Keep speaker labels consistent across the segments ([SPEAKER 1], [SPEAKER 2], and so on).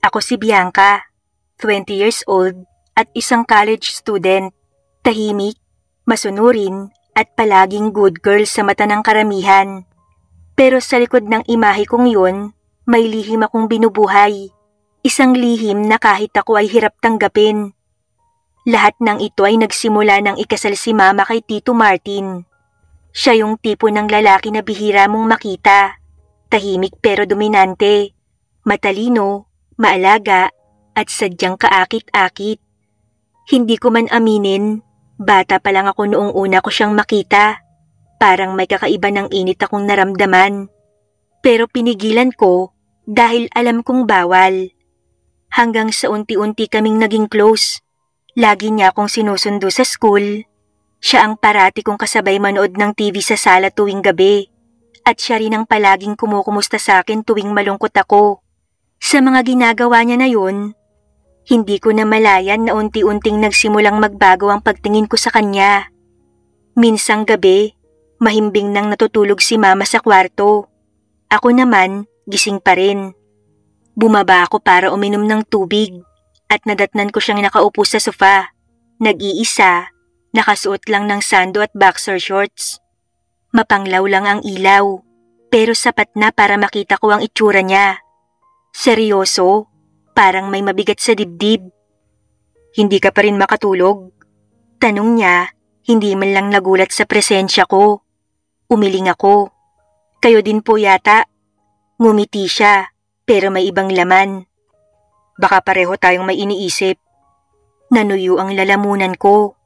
[SPEAKER 1] Ako si Bianca, 20 years old at isang college student. Tahimik, masunurin at palaging good girl sa mata ng karamihan. Pero sa likod ng imahe kong yun, may lihim akong binubuhay. Isang lihim na kahit ako ay hirap tanggapin. Lahat ng ito ay nagsimula nang ikasal si Mama kay Tito Martin. Siya yung tipo ng lalaki na bihira mong makita. Tahimik pero dominante. Matalino, maalaga, at sadyang kaakit-akit. Hindi ko man aminin, bata pa lang ako noong una ko siyang makita. Parang may kakaiba ng init akong naramdaman. Pero pinigilan ko dahil alam kong bawal. Hanggang sa unti-unti kaming naging close. Lagi niya akong sinusundo sa school. Siya ang parati kong kasabay manood ng TV sa sala tuwing gabi. At siya rin ang palaging kumukumusta sa akin tuwing malungkot ako. Sa mga ginagawa niya na yun, hindi ko na malayan na unti-unting nagsimulang magbago ang pagtingin ko sa kanya. Minsang gabi, mahimbing nang natutulog si Mama sa kwarto. Ako naman, gising pa rin. Bumaba ako para uminom ng tubig at nadatnan ko siyang nakaupo sa sofa. Nag-iisa, nakasuot lang ng sando at boxer shorts. Mapanglaw lang ang ilaw, pero sapat na para makita ko ang itsura niya. Seryoso, parang may mabigat sa dibdib. Hindi ka pa rin makatulog? Tanong niya, hindi man lang nagulat sa presensya ko. Umiling ako. Kayo din po yata. Ngumiti siya, pero may ibang laman. Baka pareho tayong may iniisip. Nanuyo ang lalamunan ko.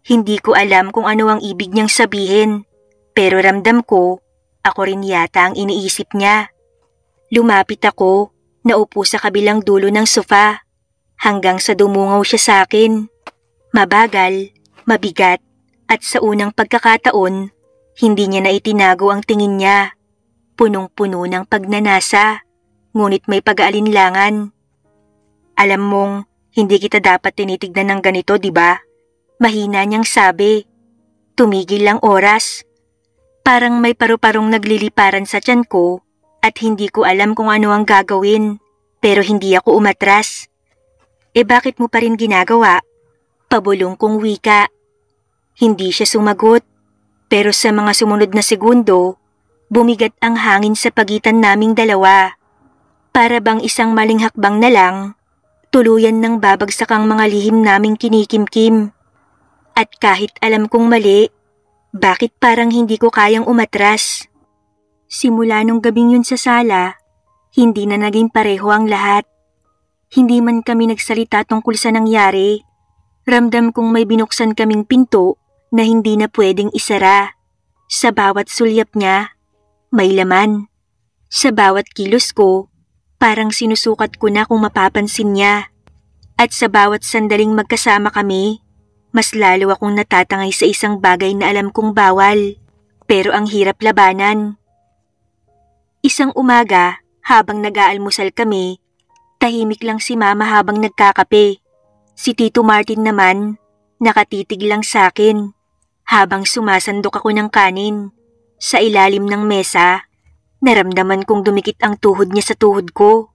[SPEAKER 1] Hindi ko alam kung ano ang ibig niyang sabihin, pero ramdam ko, ako rin yata ang iniisip niya. Lumapit ako, naupo sa kabilang dulo ng sofa, hanggang sa dumungaw siya sa akin. Mabagal, mabigat, at sa unang pagkakataon, hindi niya na itinago ang tingin niya. Punong-puno ng pagnanasa, ngunit may pag-aalinlangan. Alam mong, hindi kita dapat tinitignan ng ganito, di ba? Mahina niyang sabi. Tumigil lang oras. Parang may paru-parong nagliliparan sa tiyan ko at hindi ko alam kung ano ang gagawin, pero hindi ako umatras. Bakit mo pa rin ginagawa? Pabulong kong wika. Hindi siya sumagot, pero sa mga sumunod na segundo, bumigat ang hangin sa pagitan naming dalawa. Para bang isang maling hakbang na lang, tuluyan ng babagsak ang mga lihim naming kinikimkim. At kahit alam kong mali, bakit parang hindi ko kayang umatras? Simula nung gabing yun sa sala, hindi na naging pareho ang lahat. Hindi man kami nagsalita tungkol sa nangyari. Ramdam kong may binuksan kaming pinto na hindi na pwedeng isara. Sa bawat sulyap niya, may laman. Sa bawat kilos ko, parang sinusukat ko na kung mapapansin niya. At sa bawat sandaling magkasama kami, mas lalo akong natatangay sa isang bagay na alam kong bawal, pero ang hirap labanan. Isang umaga, habang nag-aalmusal kami, tahimik lang si Mama habang nagkakape. Si Tito Martin naman, nakatitig lang sa akin, habang sumasandok ako ng kanin. Sa ilalim ng mesa, naramdaman kong dumikit ang tuhod niya sa tuhod ko.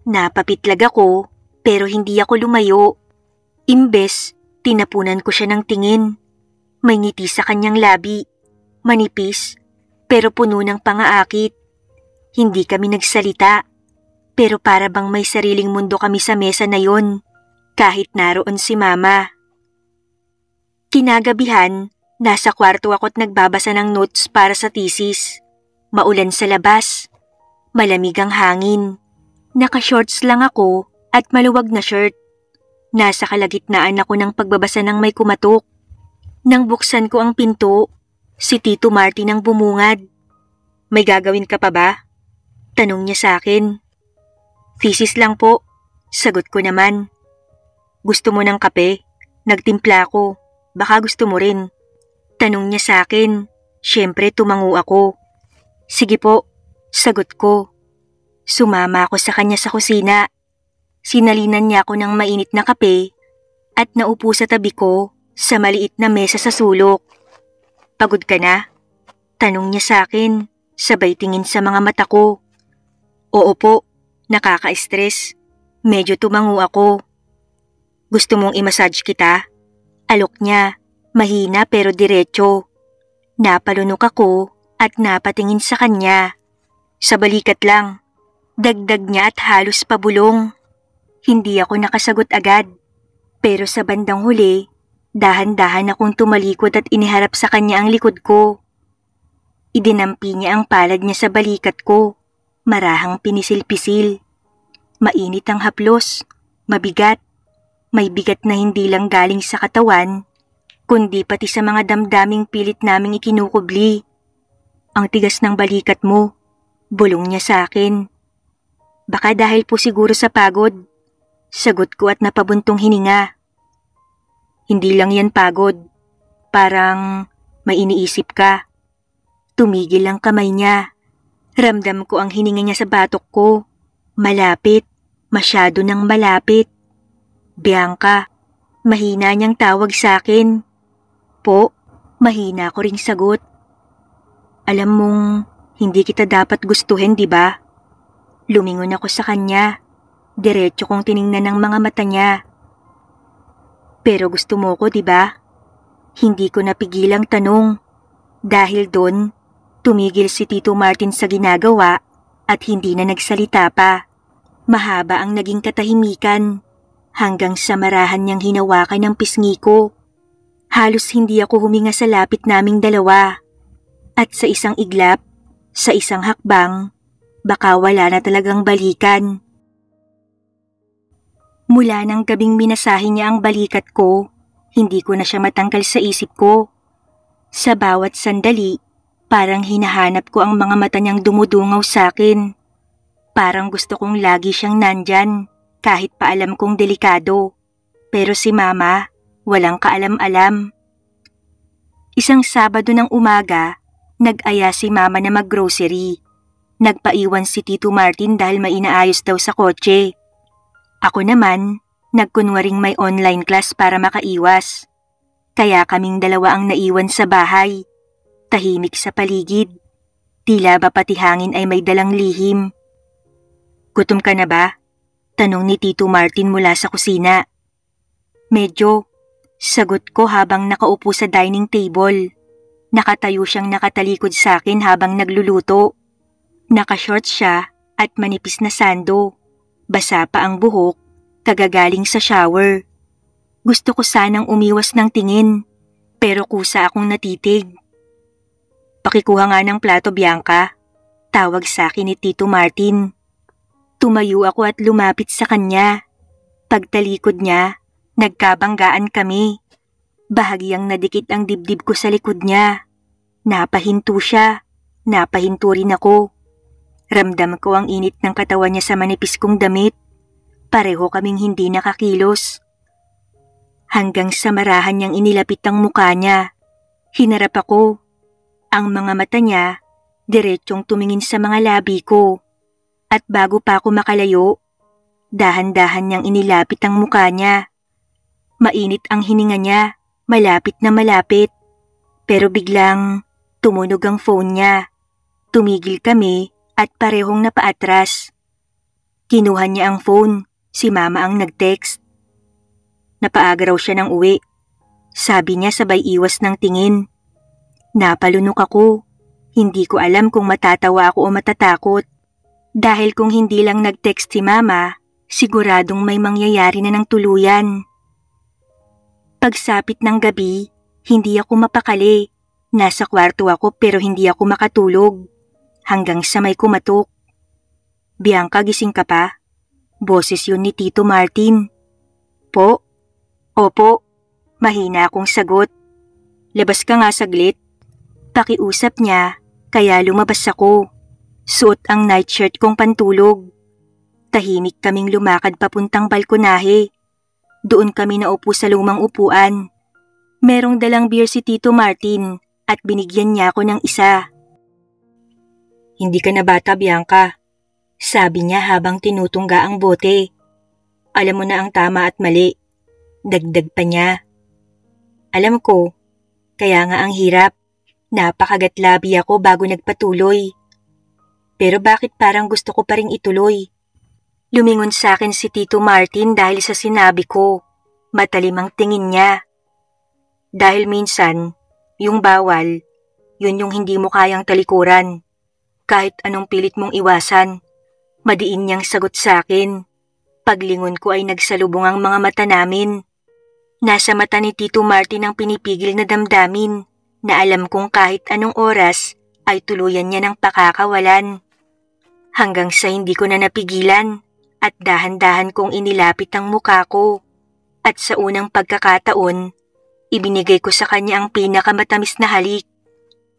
[SPEAKER 1] Napapitlag ako, pero hindi ako lumayo. Imbes, tinapunan ko siya ng tingin. May ngiti sa kanyang labi, manipis, pero puno ng pangaakit. Hindi kami nagsalita, pero para bang may sariling mundo kami sa mesa na yon, kahit naroon si Mama. Kinagabihan, nasa kwarto ako't nagbabasa ng notes para sa thesis. Maulan sa labas, malamig ang hangin. Naka-shorts lang ako at maluwag na shirt. Nasa kalagitnaan ako ng pagbabasa ng may kumatok. Nang buksan ko ang pinto, si Tito Martin ang bumungad. May gagawin ka pa ba? Tanong niya sa akin. Thesis lang po, sagot ko naman. Gusto mo ng kape? Nagtimpla ako, baka gusto mo rin. Tanong niya sa akin. Siyempre tumango ako. Sige po, sagot ko. Sumama ako sa kanya sa kusina. Sinalinan niya ako ng mainit na kape at naupo sa tabi ko sa maliit na mesa sa sulok. Pagod ka na? Tanong niya sa akin, sabay tingin sa mga mata ko. Oo po, nakaka-stress. Medyo tumango ako. Gusto mong i-massage kita? Alok niya, mahina pero diretso. Napalunok ako at napatingin sa kanya. Sa balikat lang, dagdag niya at halos pabulong. Hindi ako nakasagot agad. Pero sa bandang huli, dahan-dahan akong tumalikod at iniharap sa kanya ang likod ko. Idinampi niya ang palad niya sa balikat ko. Marahang pinisil-pisil. Mainit ang haplos, mabigat. May bigat na hindi lang galing sa katawan, kundi pati sa mga damdaming pilit naming ikinukubli. Ang tigas ng balikat mo, bulong niya sa akin. Baka dahil po siguro sa pagod. Sagot ko at napabuntong hininga. Hindi lang yan pagod. Parang may iniisip ka. Tumigil ang kamay niya. Ramdam ko ang hininga niya sa batok ko. Malapit, masyado nang malapit. Bianca, mahina niyang tawag sa akin. Po, mahina ko ring sagot. Alam mong hindi kita dapat gustuhin, di ba? Lumingon ako sa kanya. Diretso kong tiningnan ng mga mata niya. Pero gusto mo ko, di ba? Hindi ko napigilang tanong. Dahil doon, tumigil si Tito Martin sa ginagawa at hindi na nagsalita pa. Mahaba ang naging katahimikan hanggang sa marahan niyang hinawakan ng pisngi ko. Halos hindi ako huminga sa lapit naming dalawa. At sa isang iglap, sa isang hakbang, baka wala na talagang balikan. Mula ng gabing minasahe niya ang balikat ko, hindi ko na siya matanggal sa isip ko. Sa bawat sandali, parang hinahanap ko ang mga mata niyang dumudungaw sa akin. Parang gusto kong lagi siyang nandyan, kahit pa alam kong delikado. Pero si Mama, walang kaalam-alam. Isang Sabado ng umaga, nag-aya si Mama na mag-grocery. Nagpaiwan si Tito Martin dahil may inaayos daw sa kotse. Ako naman, nagkunwaring may online class para makaiwas. Kaya kaming dalawa ang naiwan sa bahay. Tahimik sa paligid. Tila ba pati hangin ay may dalang lihim. Gutom ka na ba? Tanong ni Tito Martin mula sa kusina. Medyo, sagot ko habang nakaupo sa dining table. Nakatayo siyang nakatalikod sa akin habang nagluluto. Nakashorts siya at manipis na sando. Basa pa ang buhok, kagagaling sa shower. Gusto ko sanang umiwas ng tingin, pero kusa akong natitig. Pakikuha nga ng plato, Bianca. Tawag sa akin ni Tito Martin. Tumayo ako at lumapit sa kanya. Pagtalikod niya, nagkabanggaan kami. Bahagyang nadikit ang dibdib ko sa likod niya. Napahinto siya, napahinto rin ako. Ramdam ko ang init ng katawan niya sa manipis kong damit. Pareho kaming hindi nakakilos. Hanggang sa marahan niyang inilapit ang mukha niya. Hinarap ako. Ang mga mata niya, diretsyong tumingin sa mga labi ko. At bago pa ako makalayo, dahan-dahan niyang inilapit ang mukha niya. Mainit ang hininga niya, malapit na malapit. Pero biglang tumunog ang phone niya. Tumigil kami at parehong napaatras. Kinuha niya ang phone, si Mama ang nag-text. Napaaga raw siya ng uwi. Sabi niya sabay iwas ng tingin. Napalunok ako. Hindi ko alam kung matatawa ako o matatakot. Dahil kung hindi lang nag-text si Mama, siguradong may mangyayari na ng tuluyan. Pagsapit ng gabi, hindi ako mapakali. Nasa kwarto ako pero hindi ako makatulog. Hanggang sa may kumatok. Bianca, gising ka pa? Boses yun ni Tito Martin. Po? Opo. Mahina akong sagot. Labas ka nga saglit. Pakiusap niya, kaya lumabas ako. Suot ang nightshirt kong pantulog. Tahimik kaming lumakad papuntang balkonahe. Doon kami naupo sa lumang upuan. Merong dalang beer si Tito Martin at binigyan niya ako ng isa. Hindi ka na bata, Bianca. Sabi niya habang tinutungga ang bote. Alam mo na ang tama at mali. Dagdag pa niya. Alam ko, kaya nga ang hirap. Napakagatlabi ako bago nagpatuloy. Pero bakit parang gusto ko pa ring ituloy? Lumingon sa akin si Tito Martin dahil sa sinabi ko. Matalim ang tingin niya. Dahil minsan, yung bawal, yun yung hindi mo kayang talikuran. Kahit anong pilit mong iwasan, madiin niyang sagot sa akin. Paglingon ko ay nagsalubong ang mga mata namin. Nasa mata ni Tito Martin ang pinipigil na damdamin na alam kong kahit anong oras ay tuluyan niya ng pakakawalan. Hanggang sa hindi ko na napigilan at dahan-dahan kong inilapit ang muka ko. At sa unang pagkakataon, ibinigay ko sa kanya ang pinakamatamis na halik.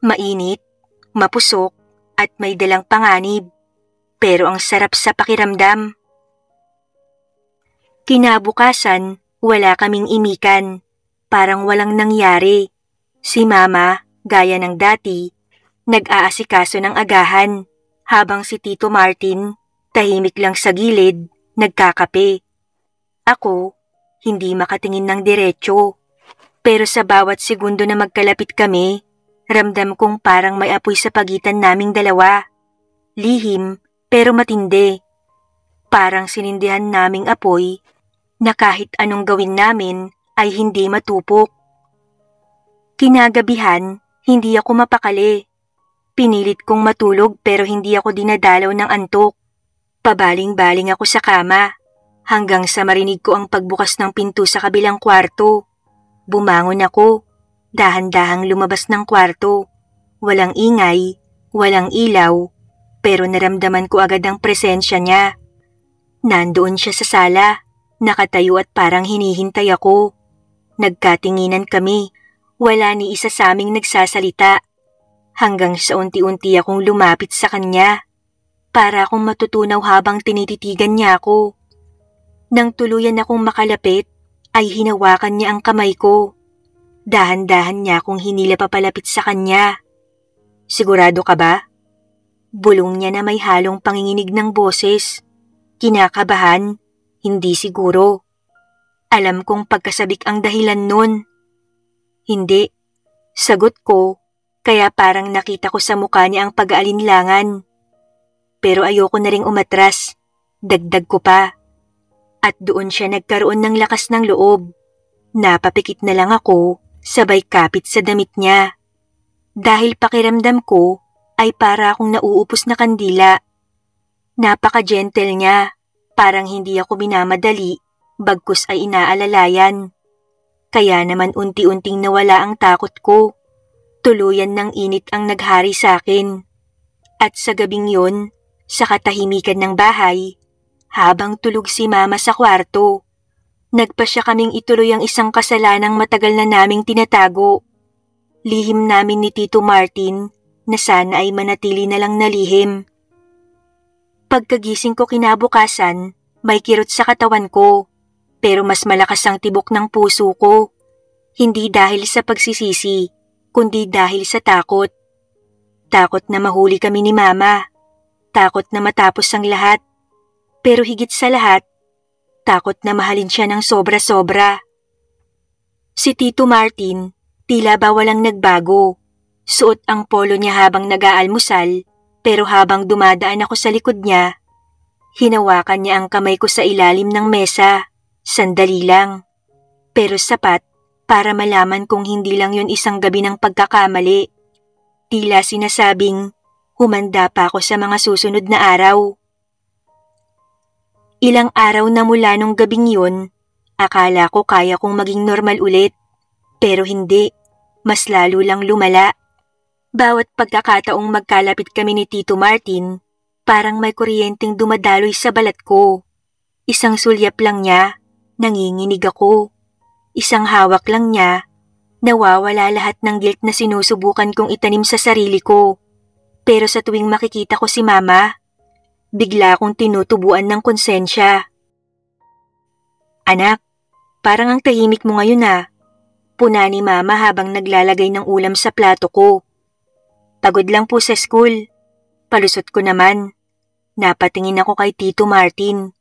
[SPEAKER 1] Mainit, mapusok, at may dalang panganib. Pero ang sarap sa pakiramdam. Kinabukasan, wala kaming imikan. Parang walang nangyari. Si Mama, gaya ng dati, nag-aasikaso ng agahan, habang si Tito Martin, tahimik lang sa gilid, nagkakape. Ako, hindi makatingin ng diretsyo. Pero sa bawat segundo na magkalapit kami, ramdam kong parang may apoy sa pagitan naming dalawa. Lihim, pero matindi. Parang sinindihan naming apoy na kahit anong gawin namin ay hindi matupok. Kinagabihan, hindi ako mapakali. Pinilit kong matulog pero hindi ako dinadalaw ng antok. Pabaling-baling ako sa kama hanggang sa marinig ko ang pagbukas ng pinto sa kabilang kwarto. Bumangon ako, dahan-dahang lumabas ng kwarto. Walang ingay, walang ilaw, pero naramdaman ko agad ang presensya niya. Nandoon siya sa sala, nakatayo at parang hinihintay ako. Nagkatinginan kami, wala ni isa sa aming nagsasalita. Hanggang sa unti-unti akong lumapit sa kanya, para akong matutunaw habang tinititigan niya ako. Nang tuluyan akong makalapit, ay hinawakan niya ang kamay ko. Dahan-dahan niya akong hinila papalapit sa kanya. Sigurado ka ba? Bulong niya na may halong panginginig ng boses. Kinakabahan, hindi siguro. Alam kong pagkasabik ang dahilan nun. Hindi, sagot ko, kaya parang nakita ko sa mukha niya ang pag-aalinlangan. Pero ayoko na ring umatras, dagdag ko pa. At doon siya nagkaroon ng lakas ng loob. Napapikit na lang ako, sabay kapit sa damit niya. Dahil pakiramdam ko ay para akong nauupos na kandila. Napaka-gentle niya, parang hindi ako minamadali, bagkus ay inaalalayan. Kaya naman unti-unting nawala ang takot ko. Tuluyan ng init ang naghari sa akin. At sa gabing yon, sa katahimikan ng bahay, habang tulog si Mama sa kwarto, nagpasya kaming ituloy ang isang kasalanang matagal na naming tinatago. Lihim namin ni Tito Martin na sana ay manatili na lang na lihim. Pagkagising ko kinabukasan, may kirot sa katawan ko, pero mas malakas ang tibok ng puso ko. Hindi dahil sa pagsisisi, kundi dahil sa takot. Takot na mahuli kami ni Mama. Takot na matapos ang lahat. Pero higit sa lahat, takot na mahalin siya ng sobra-sobra. Si Tito Martin, tila ba walang nagbago. Suot ang polo niya habang nag-aalmusal, pero habang dumadaan ako sa likod niya, hinawakan niya ang kamay ko sa ilalim ng mesa. Sandali lang. Pero sapat para malaman kong hindi lang yun isang gabi ng pagkakamali. Tila sinasabing, humanda pa ako sa mga susunod na araw. Ilang araw na mula nung gabing yun, akala ko kaya kong maging normal ulit. Pero hindi, mas lalo lang lumala. Bawat pagkakataong magkalapit kami ni Tito Martin, parang may kuryenteng dumadaloy sa balat ko. Isang sulyap lang niya, nanginginig ako. Isang hawak lang niya, nawawala lahat ng guilt na sinusubukan kong itanim sa sarili ko. Pero sa tuwing makikita ko si Mama, bigla akong tinutubuan ng konsensya. Anak, parang ang tahimik mo ngayon ah. Puna ni Mama habang naglalagay ng ulam sa plato ko. Pagod lang po sa school. Palusot ko naman. Napatingin ako kay Tito Martin.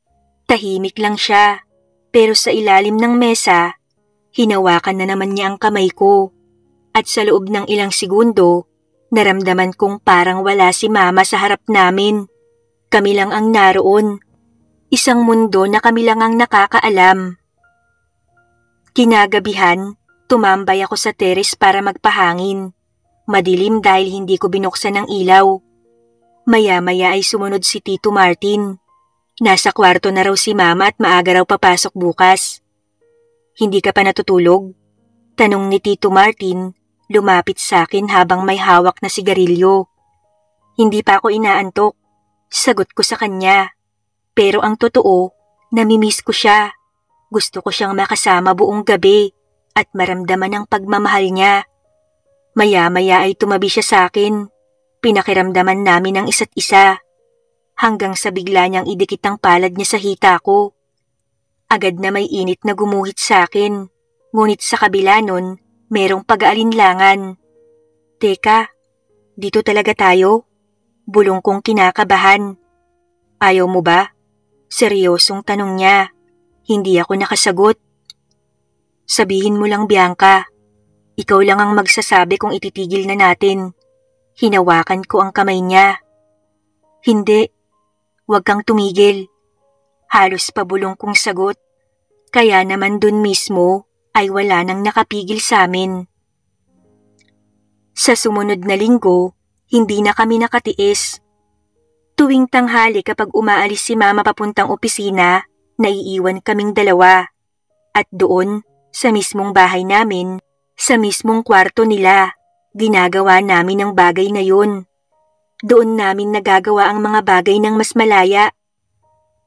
[SPEAKER 1] Tahimik lang siya. Pero sa ilalim ng mesa, hinawakan na naman niya ang kamay ko. At sa loob ng ilang segundo, naramdaman kong parang wala si Mama sa harap namin. Kami lang ang naroon. Isang mundo na kami lang ang nakakaalam. Kinagabihan, tumambay ako sa teres para magpahangin. Madilim dahil hindi ko binuksan ang ilaw. Maya-maya ay sumunod si Tito Martin. Nasa kwarto na raw si Mama at maaga raw papasok bukas. Hindi ka pa natutulog? Tanong ni Tito Martin, lumapit sa akin habang may hawak na sigarilyo. Hindi pa ako inaantok. Sagot ko sa kanya. Pero ang totoo, namimiss ko siya. Gusto ko siyang makasama buong gabi at maramdaman ang pagmamahal niya. Maya-maya ay tumabi siya sa akin. Pinakiramdaman namin ang isa't isa. Hanggang sa bigla niyang idikit ang palad niya sa hita ko. Agad na may init na gumuhit sa akin. Ngunit sa kabila nun, merong pag-aalinlangan. Teka, dito talaga tayo? Bulong kong kinakabahan. Ayaw mo ba? Seryosong tanong niya. Hindi ako nakasagot. Sabihin mo lang, Bianca. Ikaw lang ang magsasabi kung ititigil na natin. Hinawakan ko ang kamay niya. Hindi. Huwag kang tumigil. Halos pabulong kong sagot. Kaya naman dun mismo ay wala nang nakapigil sa amin. Sa sumunod na linggo, hindi na kami nakatiis. Tuwing tanghali kapag umaalis si Mama papuntang opisina, naiiwan kaming dalawa. At doon, sa mismong bahay namin, sa mismong kwarto nila, ginagawa namin ang bagay na yun. Doon namin nagagawa ang mga bagay ng mas malaya.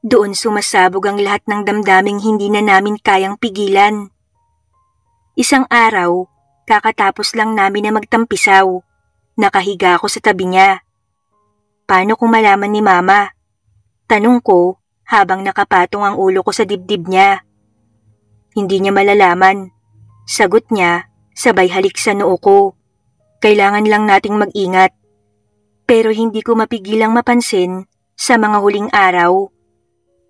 [SPEAKER 1] Doon sumasabog ang lahat ng damdaming hindi na namin kayang pigilan. Isang araw, kakatapos lang namin na magtampisaw. Nakahiga ako sa tabi niya. Paano kung malaman ni Mama? Tanong ko habang nakapatong ang ulo ko sa dibdib niya. Hindi niya malalaman. Sagot niya, sabay halik sa noo ko. Kailangan lang nating mag-ingat. Pero hindi ko mapigilang mapansin sa mga huling araw.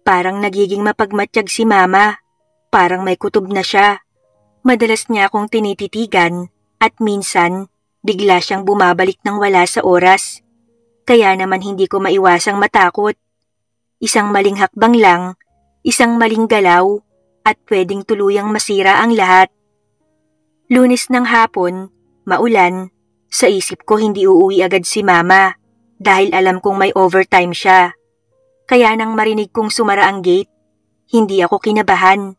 [SPEAKER 1] Parang nagiging mapagmatsyag si Mama. Parang may kutob na siya. Madalas niya akong tinititigan at minsan bigla siyang bumabalik ng wala sa oras. Kaya naman hindi ko maiwasang matakot. Isang maling hakbang lang, isang maling galaw, at pwedeng tuluyang masira ang lahat. Lunes ng hapon, maulan, sa isip ko hindi uuwi agad si Mama dahil alam kong may overtime siya. Kaya nang marinig kong sumara ang gate, hindi ako kinabahan.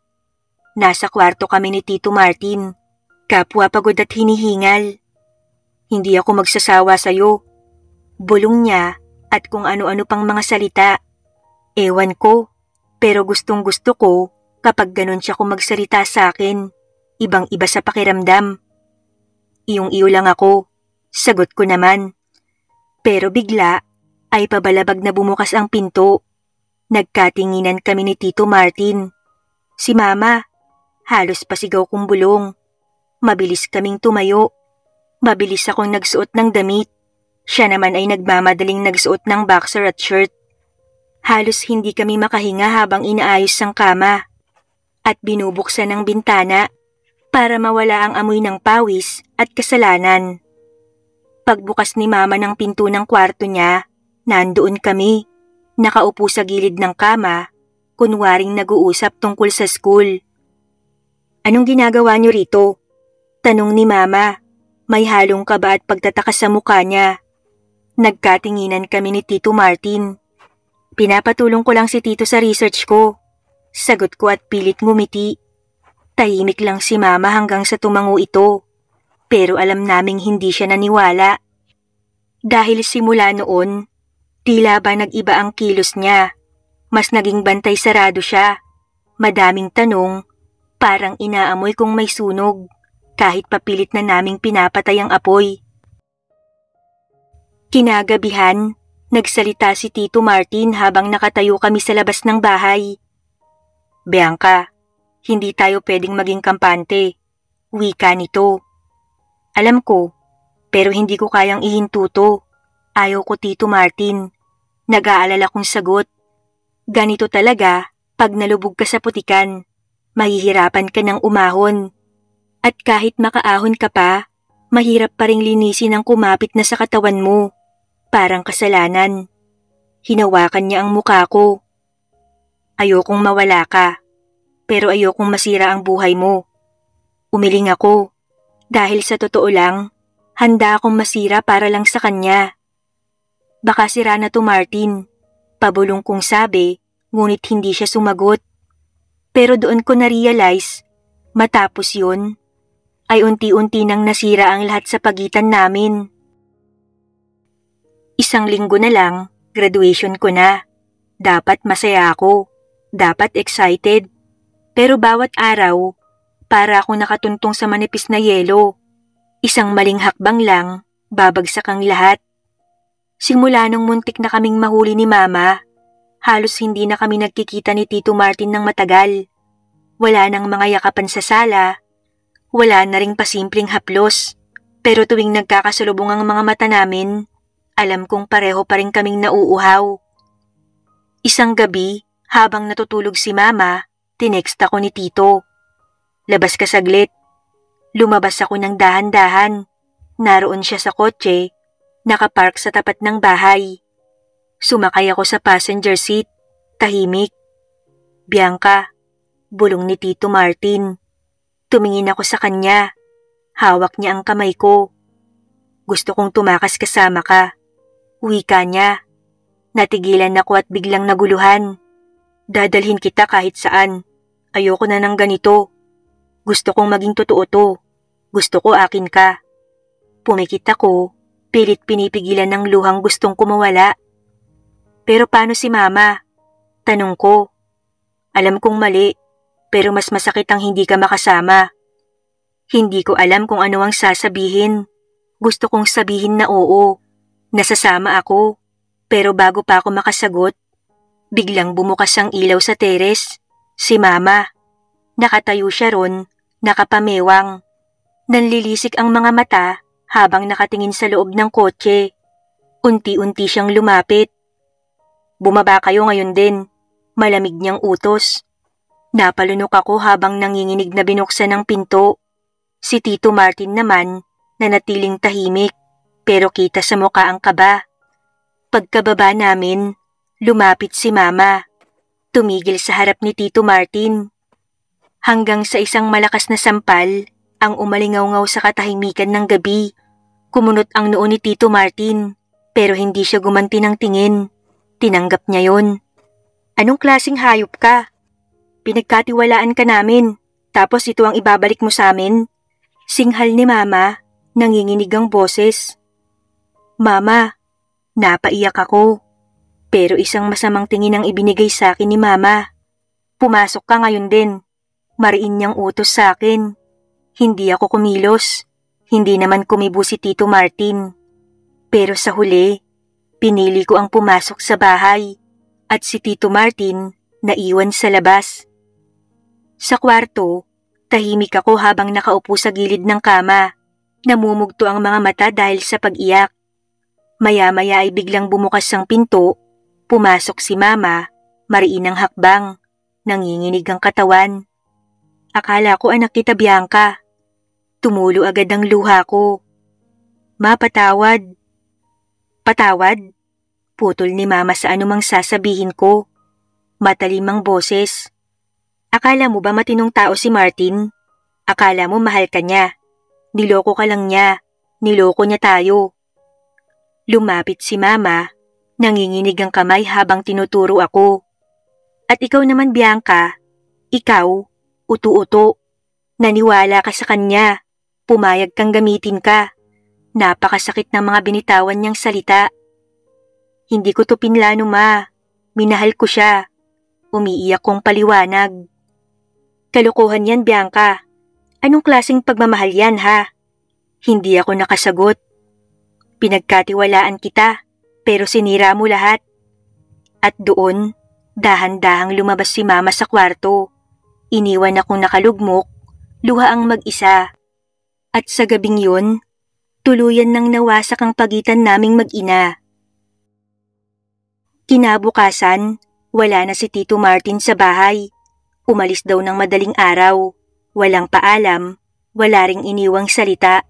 [SPEAKER 1] Nasa kwarto kami ni Tito Martin, kapwa pagod at hinihingal. Hindi ako magsasawa sa'yo. Bulong niya at kung ano-ano pang mga salita. Ewan ko, pero gustong gusto ko kapag ganun siya kung magsalita sa akin. Ibang-iba sa pakiramdam. Iyong-iyo lang ako, sagot ko naman. Pero bigla ay pabalabag na bumukas ang pinto. Nagkatinginan kami ni Tito Martin. Si Mama, halos pasigaw kong bulong. Mabilis kaming tumayo. Mabilis akong nagsuot ng damit. Siya naman ay nagmamadaling nagsuot ng boxer at shirt. Halos hindi kami makahinga habang inaayos ang kama. At binubuksan ang bintana para mawala ang amoy ng pawis at kasalanan. Pagbukas ni Mama ng pinto ng kwarto niya, nandoon kami, nakaupo sa gilid ng kama, kunwaring nag-uusap tungkol sa school. Anong ginagawa niyo rito? Tanong ni Mama, may halong kaba at pagtataka sa mukha niya. Nagkatinginan kami ni Tito Martin. Pinapatulong ko lang si Tito sa research ko. Sagot ko at pilit ngumiti. Tahimik lang si Mama hanggang sa tumango ito. Pero alam naming hindi siya naniwala. Dahil simula noon, tila ba nag-iba ang kilos niya. Mas naging bantay sarado siya. Madaming tanong, parang inaamoy kung may sunog. Kahit papilit na naming pinapatay ang apoy. Kinagabihan, nagsalita si Tito Martin habang nakatayo kami sa labas ng bahay. Bianca, hindi tayo pwedeng maging kampante. Wika nito. Alam ko, pero hindi ko kayang ihinto to. Ayaw ko, Tito Martin. Nag-aalala kong sagot. Ganito talaga pag nalubog ka sa putikan. Mahihirapan ka ng umahon. At kahit makaahon ka pa, mahirap pa ring linisin ang kumapit na sa katawan mo. Parang kasalanan. Hinawakan niya ang muka ko. Ayokong mawala ka, pero ayokong masira ang buhay mo. Umiling ako, dahil sa totoo lang, handa akong masira para lang sa kanya. Baka sira na to Martin, pabulong kong sabi, ngunit hindi siya sumagot. Pero doon ko na-realize, matapos yun, ay unti-unti nang nasira ang lahat sa pagitan namin. Isang linggo na lang, graduation ko na. Dapat masaya ako, dapat excited. Pero bawat araw, para akong nakatuntong sa manipis na yelo. Isang maling hakbang lang, babagsak ang lahat. Simula nung muntik na kaming mahuli ni Mama, halos hindi na kami nagkikita ni Tito Martin ng matagal. Wala nang mga yakapan sa sala, wala na ring pasimpleng haplos. Pero tuwing nagkakasalubong ang mga mata namin, alam kong pareho pa rin kaming nauuhaw. Isang gabi, habang natutulog si Mama, tinext ako ni Tito. Labas ka saglit. Lumabas ako ng dahan-dahan. Naroon siya sa kotse, nakapark sa tapat ng bahay. Sumakay ako sa passenger seat, tahimik. Bianca, bulong ni Tito Martin. Tumingin ako sa kanya. Hawak niya ang kamay ko. Gusto kong tumakas kasama ka. Wika niya. Natigilan ako at biglang naguluhan. Dadalhin kita kahit saan. Ayoko na ng ganito. Gusto kong maging totoo to. Gusto ko akin ka. Pumikit ako, pilit pinipigilan ng luhang gustong kumawala. Pero paano si Mama? Tanong ko. Alam kong mali, pero mas masakit ang hindi ka makasama. Hindi ko alam kung ano ang sasabihin. Gusto kong sabihin na oo, nasasama ako. Pero bago pa ako makasagot, biglang bumukas ang ilaw sa teres. Si Mama. Nakatayo siya ron, nakapamewang. Nanlilisik ang mga mata habang nakatingin sa loob ng kotse. Unti-unti siyang lumapit. Bumaba kayo ngayon din. Malamig niyang utos. Napalunok ako habang nanginginig na binuksan ng pinto. Si Tito Martin naman, nanatiling tahimik, pero kita sa muka ang kaba. Pagkababa namin, lumapit si Mama. Tumigil sa harap ni Tito Martin. Hanggang sa isang malakas na sampal, ang umalingaw-ngaw sa katahimikan ng gabi. Kumunot ang noo ni Tito Martin, pero hindi siya gumanti ng tingin. Tinanggap niya yon. Anong klaseng hayop ka? Pinagkatiwalaan ka namin, tapos ito ang ibabalik mo sa amin? Singhal ni Mama, nanginginig ang boses. Mama, napaiyak ako. Pero isang masamang tingin ang ibinigay sa akin ni Mama. Pumasok ka ngayon din. Mariin niyang utos sa akin. Hindi ako kumilos. Hindi naman kumibo si Tito Martin. Pero sa huli, pinili ko ang pumasok sa bahay at si Tito Martin naiwan sa labas. Sa kwarto, tahimik ako habang nakaupo sa gilid ng kama. Namumugto ang mga mata dahil sa pag-iyak. Maya-maya ay biglang bumukas ang pinto. Pumasok si Mama, mariin ang hakbang. Nanginginig ang katawan. Akala ko anak kita, Bianca. Tumulo agad ang luha ko. Mapatawad. Patawad? Putol ni Mama sa anumang sasabihin ko. Matalimang boses. Akala mo ba matinong tao si Martin? Akala mo mahal ka niya. Niloko ka lang niya. Niloko niya tayo. Lumapit si Mama. Nanginginig ang kamay habang tinuturo ako. At ikaw naman, Bianca. Ikaw, uto-uto. Naniwala ka sa kanya. Pumayag kang gamitin ka. Napakasakit ng mga binitawan niyang salita. Hindi ko to pinlano, Ma. Minahal ko siya. Umiiyak kong paliwanag. Kalokohan yan, Bianca. Anong klaseng pagmamahal yan, ha? Hindi ako nakasagot. Pinagkatiwalaan kita, pero sinira mo lahat. At doon, dahan-dahang lumabas si Mama sa kwarto. Iniwan akong nakalugmok, luha ang mag-isa. At sa gabing yun, tuluyan nang nawasak ang pagitan naming mag-ina. Kinabukasan, wala na si Tito Martin sa bahay. Umalis daw ng madaling araw. Walang paalam, wala ring iniwang salita.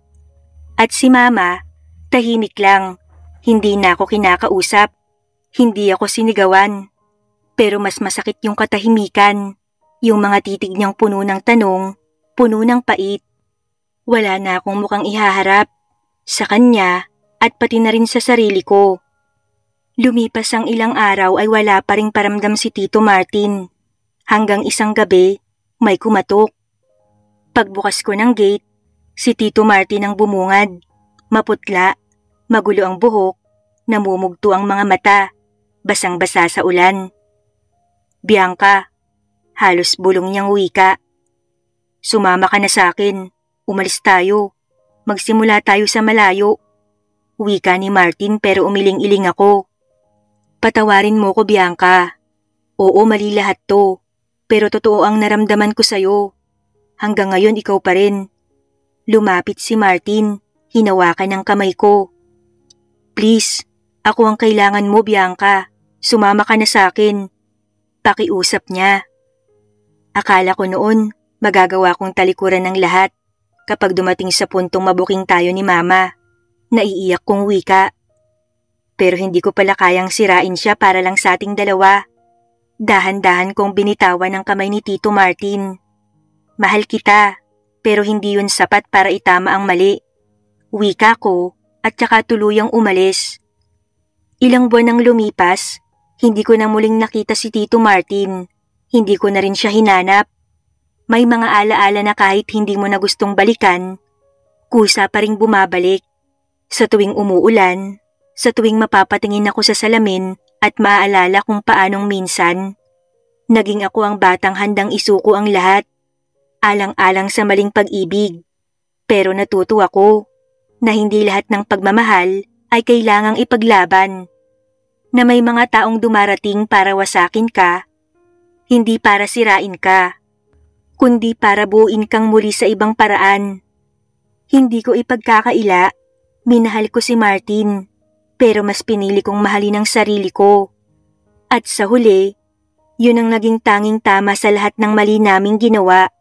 [SPEAKER 1] At si Mama, tahimik lang. Hindi na ako kinakausap. Hindi ako sinigawan. Pero mas masakit yung katahimikan, yung mga titig niyang puno ng tanong, puno ng pait. Wala na akong mukhang ihaharap sa kanya at pati na rin sa sarili ko. Lumipas ang ilang araw ay wala pa ring paramdam si Tito Martin. Hanggang isang gabi, may kumatok. Pagbukas ko ng gate, si Tito Martin ang bumungad. Maputla, magulo ang buhok, namumugto ang mga mata, basang-basa sa ulan. "Bianca," halos bulong niyang wika. "Sumama ka na sa akin, umalis tayo, magsimula tayo sa malayo." Wika ni Martin pero umiling-iling ako. "Patawarin mo ko, Bianca. Oo, mali lahat to, pero totoo ang naramdaman ko sa'yo. Hanggang ngayon ikaw pa rin." Lumapit si Martin, hinawakan ang kamay ko. "Please, ako ang kailangan mo, Bianca. Sumama ka na sa akin." Pakiusap niya. Akala ko noon magagawa kong talikuran ng lahat kapag dumating sa puntong mabuking tayo ni Mama. Naiiyak kong wika. Pero hindi ko pala kayang sirain siya para lang sa ating dalawa. Dahan-dahan kong binitawan ang kamay ni Tito Martin. "Mahal kita, pero hindi yun sapat para itama ang mali." Wika ko at saka tuluyang umalis. Ilang buwan nang lumipas, hindi ko na muling nakita si Tito Martin. Hindi ko na rin siya hinanap. May mga alaala na kahit hindi mo na gustong balikan, kusa pa ring bumabalik. Sa tuwing umuulan, sa tuwing mapapatingin ako sa salamin at maaalala kung paanong minsan, naging ako ang batang handang isuko ang lahat, alang-alang sa maling pag-ibig. Pero natuto ako na hindi lahat ng pagmamahal ay kailangang ipaglaban. Na may mga taong dumarating para wasakin ka, hindi para sirain ka, kundi para buuin kang muli sa ibang paraan. Hindi ko ipagkakaila, minahal ko si Martin, pero mas pinili kong mahalin ang sarili ko. At sa huli, yun ang naging tanging tama sa lahat ng mali naming ginawa.